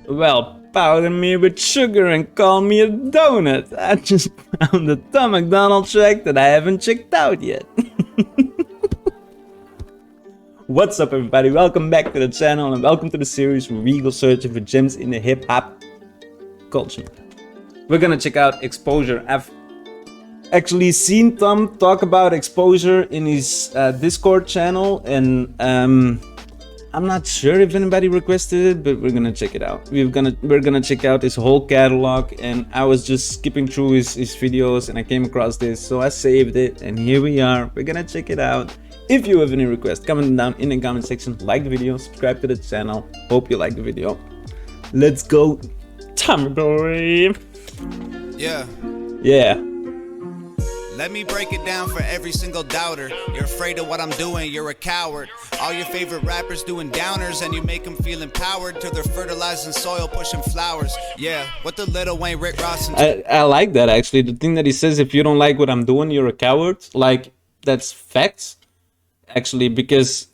Well, powder me with sugar and call me a donut. I just found the MacDonald track that I haven't checked out yet. What's up, everybody? Welcome back to the channel and welcome to the series where we go searching for gems in the hip-hop culture. We're gonna check out Exposure. I've actually seen Tom talk about Exposure in his Discord channel, and I'm not sure if anybody requested it, but we're gonna check it out. We're gonna check out his whole catalog, and I was just skipping through his videos and I came across this, so I saved it, and here we are. We're gonna check it out. If you have any requests, comment them down in the comment section. Like the video, subscribe to the channel. Hope you like the video. Let's go, Tommy boy. Yeah. Yeah. Let me break it down for every single doubter. You're afraid of what I'm doing, you're a coward. All your favorite rappers doing downers, and you make them feel empowered till they're fertilizing soil, pushing flowers. Yeah, what the Lil Wayne, Rick Ross, and I like that actually. The thing that he says, if you don't like what I'm doing, you're a coward. Like, that's facts. Actually, because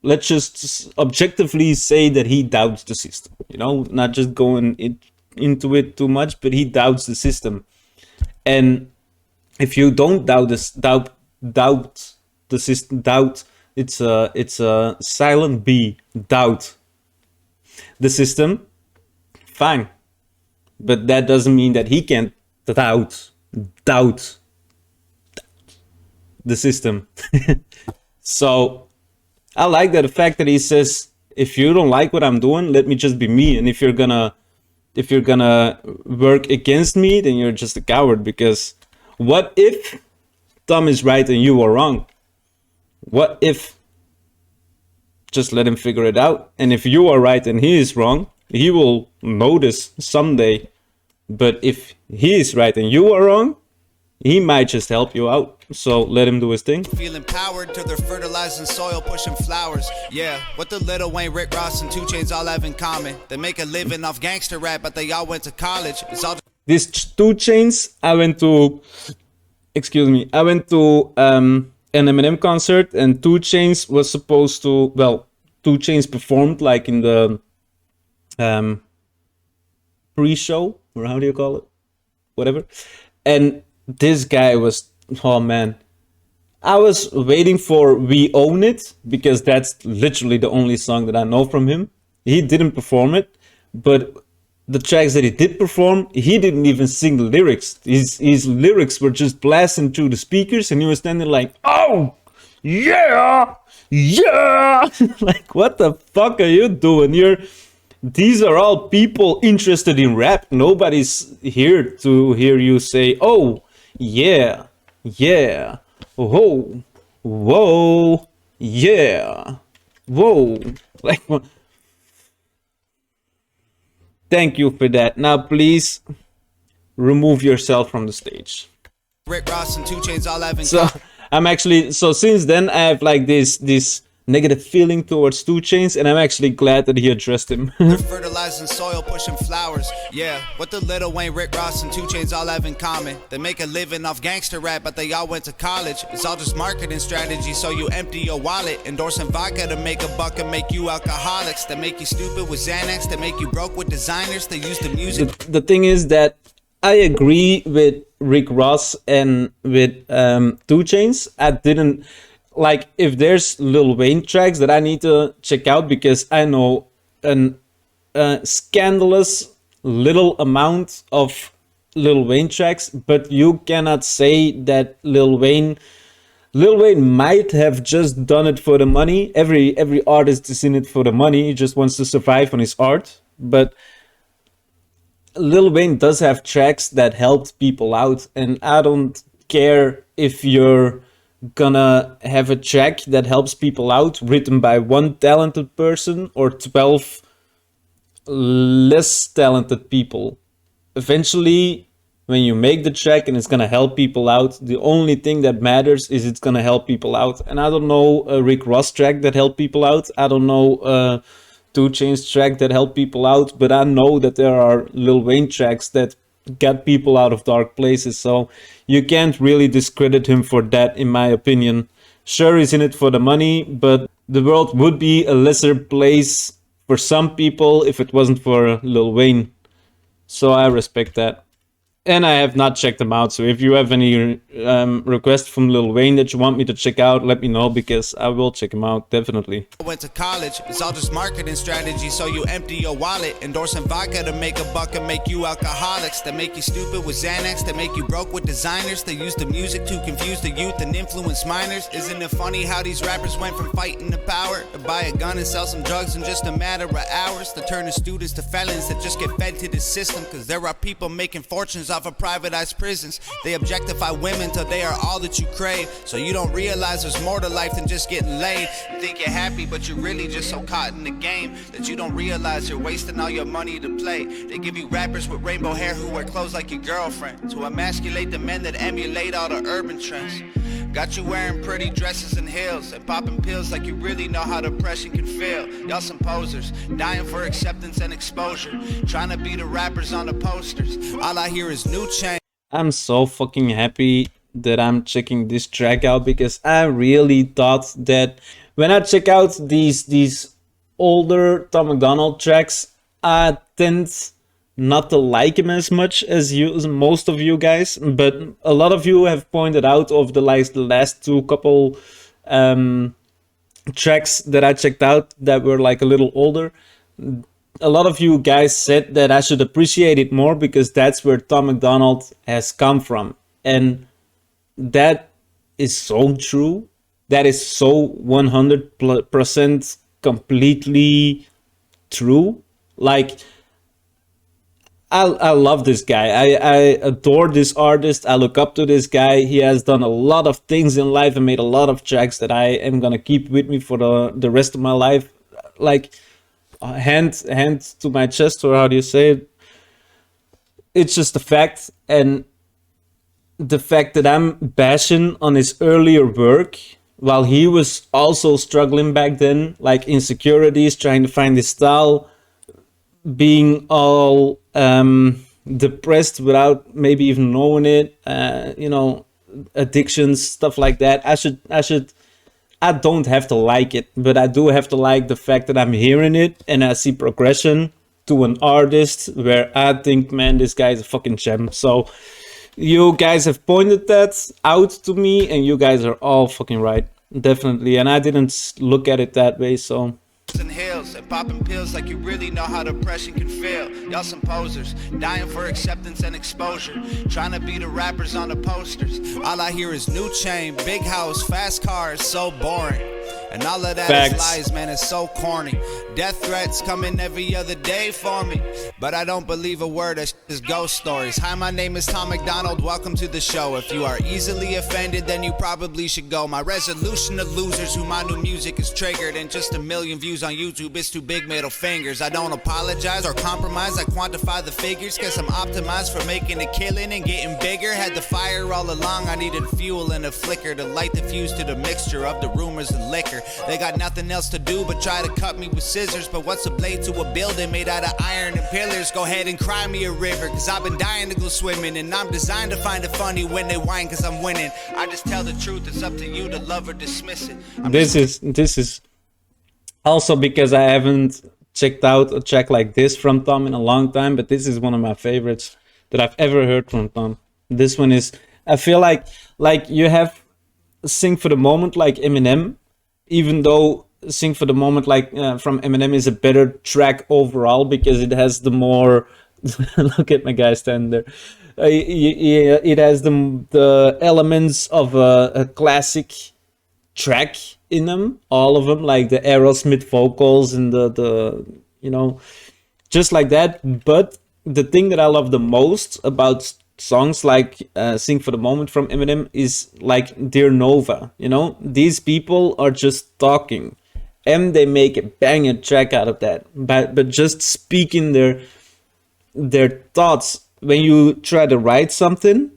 let's just objectively say that he doubts the system, you know, not just going into it too much, but he doubts the system. And if you don't doubt the system, it's a silent B, doubt the system, fine, but that doesn't mean that he can't doubt the system. So I like that, the fact that he says, if you don't like what I'm doing, let me just be me, and if you're gonna work against me, then you're just a coward. Because what if Tom is right and you are wrong? What if? Just let him figure it out, and if you are right and he is wrong, he will notice someday. But if he is right and you are wrong, he might just help you out. So let him do his thing. feel empowered till they're fertilizing soil, pushing flowers. Yeah, what the Lil Wayne, Rick Ross, and 2 Chainz all have in common. They make a living off gangster rap, but they all went to college. It's all This 2 Chainz, I went to an Eminem concert, and 2 Chainz was supposed to, well, 2 Chainz performed like in the pre-show, or how do you call it? Whatever. And this guy was, oh man, I was waiting for We Own It, because that's literally the only song that I know from him. He didn't perform it, but the tracks that he did perform, he didn't even sing the lyrics. His lyrics were just blasting through the speakers, and he was standing like, oh, yeah, yeah. Like, what the fuck are you doing? These are all people interested in rap. Nobody's here to hear you say, oh, yeah, yeah, whoa, whoa, yeah, whoa. Like, thank you for that. Now, please remove yourself from the stage. Rick Ross and 2 Chainz all have in So I'm actually, so since then I have like this negative feeling towards 2 Chainz, and I'm actually glad that he addressed him. They're fertilizing soil, pushing flowers. Yeah, what the Lil Wayne, Rick Ross, and 2 Chainz all have in common. They make a living off gangster rap, but they all went to college. It's all just marketing strategy, so you empty your wallet. Endorsing vodka to make a buck and make you alcoholics. They make you stupid with Xanax, they make you broke with designers. They use the music. The thing is that I agree with Rick Ross and with 2 Chainz. I didn't like, if there's Lil Wayne tracks that I need to check out, because I know a scandalous little amount of Lil Wayne tracks, but you cannot say that Lil Wayne might have just done it for the money. Every artist is in it for the money. He just wants to survive on his art. But Lil Wayne does have tracks that helped people out, and I don't care if you're gonna have a track that helps people out written by one talented person or 12 less talented people. Eventually, when you make the track and it's gonna help people out, the only thing that matters is it's gonna help people out. And I don't know a Rick Ross track that helped people out. I don't know 2 Chainz track that helped people out, but I know that there are Lil Wayne tracks that got people out of dark places. So you can't really discredit him for that, in my opinion. Sure, he's in it for the money, but the world would be a lesser place for some people if it wasn't for Lil Wayne. So I respect that. And I have not checked them out. So if you have any requests from Lil Wayne that you want me to check out, let me know, because I will check them out, definitely. Went to college, it's all just marketing strategy, so you empty your wallet, endorsing vodka to make a buck and make you alcoholics, that make you stupid with Xanax, that make you broke with designers, they use the music to confuse the youth and influence minors. Isn't it funny how these rappers went from fighting to power, to buy a gun and sell some drugs in just a matter of hours, to turn the students to felons that just get fed to the system, cause there are people making fortunes off of privatized prisons. They objectify women till they are all that you crave, so you don't realize there's more to life than just getting laid. You think you're happy, but you're really just so caught in the game that you don't realize you're wasting all your money to play. They give you rappers with rainbow hair who wear clothes like your girlfriend, to emasculate the men that emulate all the urban trends. Got you wearing pretty dresses and heels and popping pills like you really know how depression can feel. Y'all some posers, dying for acceptance and exposure, trying to be the rappers on the posters. All I hear is new change. I'm so fucking happy that I'm checking this track out, because I really thought that when I check out these older Tom MacDonald tracks, I tend not to like him as much as most of you guys, but a lot of you have pointed out of the last two couple tracks that I checked out that were like a little older. A lot of you guys said that I should appreciate it more, because that's where Tom MacDonald has come from, and that is so true. That is so 100% completely true. Like, I love this guy. I adore this artist. I look up to this guy. He has done a lot of things in life and made a lot of tracks that I am gonna keep with me for the rest of my life. Like, hand to my chest, or how do you say it? It's just a fact. And the fact that I'm bashing on his earlier work while he was also struggling back then, like insecurities, trying to find his style, being all depressed without maybe even knowing it, addictions, stuff like that. I don't have to like it, but I do have to like the fact that I'm hearing it and I see progression to an artist where I think, man, this guy is a fucking gem. So you guys have pointed that out to me, and you guys are all fucking right, definitely. And I didn't look at it that way, so. And hills and popping pills like you really know how depression can feel. Y'all some posers, dying for acceptance and exposure, trying to be the rappers on the posters. All I hear is new chain, big house, fast cars, so boring. And all of that Facts. is lies, man, it's so corny. Death threats coming every other day for me, but I don't believe a word of is ghost stories. Hi, my name is Tom MacDonald, welcome to the show. If you are easily offended, then you probably should go. My resolution to losers who my new music is triggered, and just 1 million views on YouTube is too big, middle fingers. I don't apologize or compromise, I quantify the figures, cause I'm optimized for making a killing and getting bigger. Had the fire all along, I needed fuel and a flicker to light the fuse to the mixture of the rumors and liquor. They got nothing else to do but try to cut me with scissors, but what's a blade to a building made out of iron and pillars? Go ahead and cry me a river, cause I've been dying to go swimming, and I'm designed to find it funny when they whine cause I'm winning. I just tell the truth, it's up to you to love or dismiss it. This is also because I haven't checked out a track like this from Tom in a long time, but this is one of my favorites that I've ever heard from Tom. This one is, I feel like you have Sing for the Moment like Eminem, even though Sing for the Moment like from Eminem is a better track overall, because it has the more look at my guy standing there. It has the elements of a classic track in them, all of them, like the Aerosmith vocals and the just like that. But the thing that I love the most about songs like Sing for the Moment from Eminem is like Dear Nova. These people are just talking and they make a banging track out of that, but just speaking their thoughts. When you try to write something,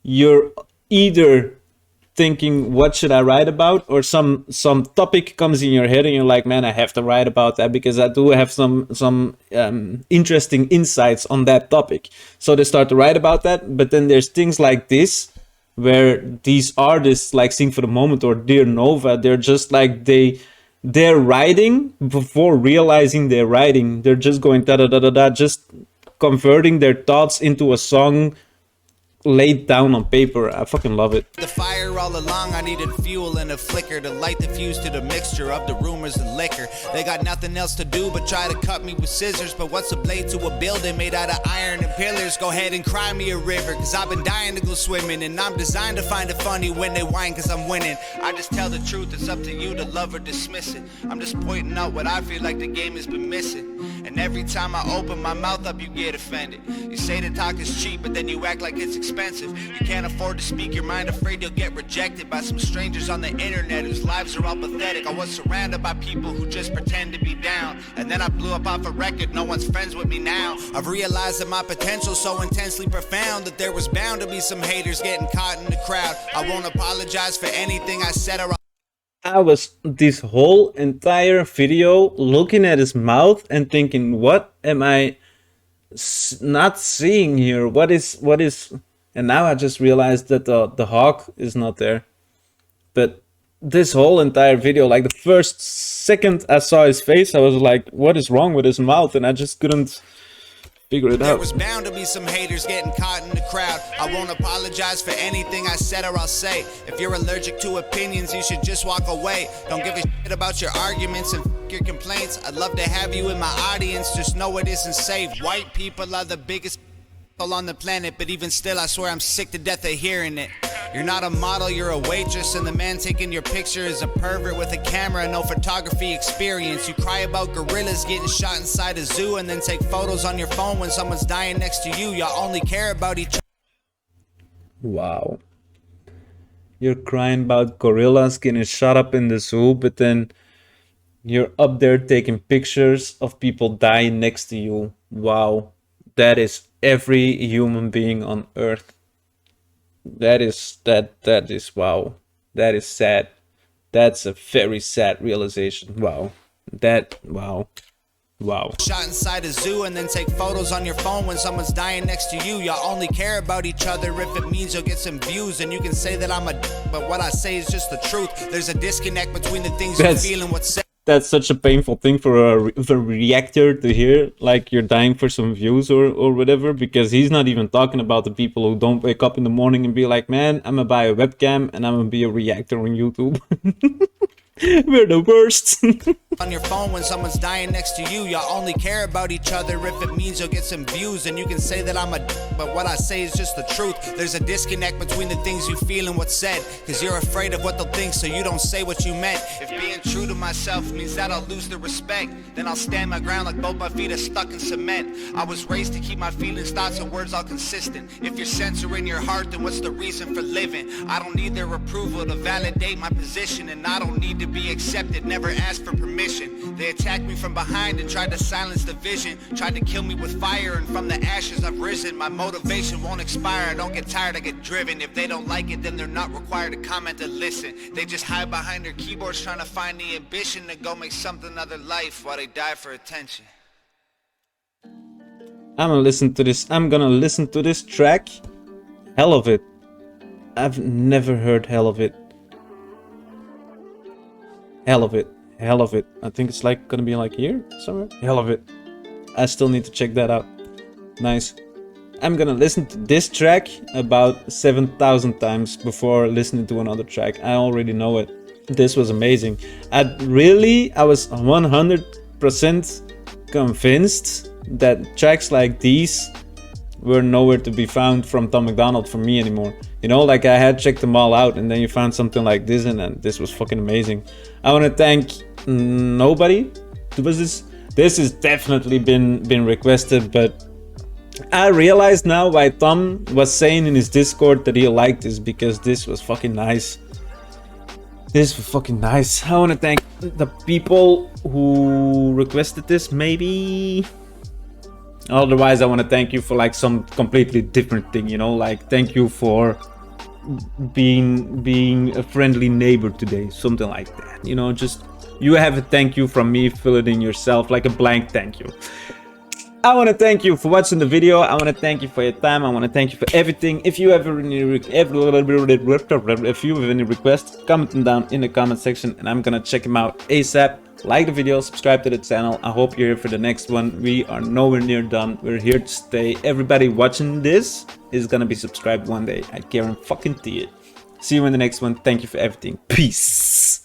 you're either thinking, what should I write about, or some topic comes in your head and you're like, man, I have to write about that because I do have some interesting insights on that topic. So they start to write about that. But then there's things like this where these artists like Sing for the Moment or Dear Nova, they're just like, they they're writing before realizing they're writing. They're just going da da da da da, just converting their thoughts into a song laid down on paper. I fucking love it. The fire all along, I needed fuel and a flicker to light the fuse to the mixture of the rumors and liquor. They got nothing else to do but try to cut me with scissors. But what's a blade to a building made out of iron and pillars? Go ahead and cry me a river, cause I've been dying to go swimming. And I'm designed to find it funny when they whine cause I'm winning. I just tell the truth, it's up to you to love or dismiss it. I'm just pointing out what I feel like the game has been missing. And every time I open my mouth up, you get offended. You say the talk is cheap, but then you act like it's expensive. You can't afford to speak your mind, afraid you'll get rejected by some strangers on the internet whose lives are all pathetic. I was surrounded by people who just pretend to be down, and then I blew up off a record, no one's friends with me now. I've realized that my potential's so intensely profound that there was bound to be some haters getting caught in the crowd. I won't apologize for anything I said or I was this whole entire video looking at his mouth and thinking, what am I not seeing here? What is, and now I just realized that the hawk is not there. But this whole entire video, like the first second I saw his face, I was like, what is wrong with his mouth? And I just couldn't figure it out. There was bound to be some haters getting caught in the crowd. I won't apologize for anything I said or I'll say. If you're allergic to opinions, you should just walk away. Don't give a shit about your arguments and your complaints. I'd love to have you in my audience, just know it isn't safe. White people are the biggest on the planet, but even still I swear I'm sick to death of hearing it. You're not a model, you're a waitress, and the man taking your picture is a pervert with a camera and no photography experience. You cry about gorillas getting shot inside a zoo and then take photos on your phone when someone's dying next to you. Y'all only care about each other. Wow. You're crying about gorillas getting shot up in the zoo, but then you're up there taking pictures of people dying next to you. Wow. That is every human being on earth. That is wow. That is sad. That's a very sad realization. Wow. Wow. Shot inside a zoo and then take photos on your phone when someone's dying next to you. Y'all only care about each other if it means you'll get some views. And you can say that I'm a but what I say is just the truth. There's a disconnect between the things you feel and what's said. That's such a painful thing for a reactor to hear, like you're dying for some views or whatever, because he's not even talking about the people who don't wake up in the morning and be like, man, I'm gonna buy a webcam and I'm gonna be a reactor on YouTube. We're the worst. On your phone when someone's dying next to you. Y'all only care about each other if it means you'll get some views. And you can say that I'm a but what I say is just the truth. There's a disconnect between the things you feel and what's said, cause you're afraid of what they'll think, so you don't say what you meant. If being true to myself means that I'll lose the respect, then I'll stand my ground like both my feet are stuck in cement. I was raised to keep my feelings, thoughts, and words all consistent. If you're censoring your heart, then what's the reason for living? I don't need their approval to validate my position, and I don't need to be accepted, never asked for permission. They attacked me from behind and tried to silence the vision, tried to kill me with fire, and from the ashes I've risen. My motivation won't expire, I don't get tired, I get driven. If they don't like it, then they're not required to comment or listen. They just hide behind their keyboards trying to find the ambition to go make something of their life while they die for attention. I'm gonna listen to this track. Hell of it. I've never heard Hell of it. Hell of it. Hell of it. I think it's like gonna be like here somewhere. Hell of it. I still need to check that out. Nice. I'm gonna listen to this track about 7,000 times before listening to another track. I already know it. This was amazing. I was 100% convinced that tracks like these were nowhere to be found from Tom MacDonald for me anymore. You know, like I had checked them all out and then you found something like this and this was fucking amazing. I want to thank nobody. This has definitely been requested, but I realized now why Tom was saying in his Discord that he liked this, because this was fucking nice. This was fucking nice. I want to thank the people who requested this, maybe. Otherwise, I want to thank you for like some completely different thing, you know, like thank you for being a friendly neighbor today, something like that, you know, just you have a thank you from me, fill it in yourself like a blank thank you. I want to thank you for watching the video. I want to thank you for your time. I want to thank you for everything. If you have any requests, comment them down in the comment section and I'm gonna check them out ASAP. Like the video, subscribe to the channel. I hope you're here for the next one. We are nowhere near done. We're here to stay. Everybody watching this is gonna be subscribed one day. I guarantee it. See you in the next one. Thank you for everything. Peace.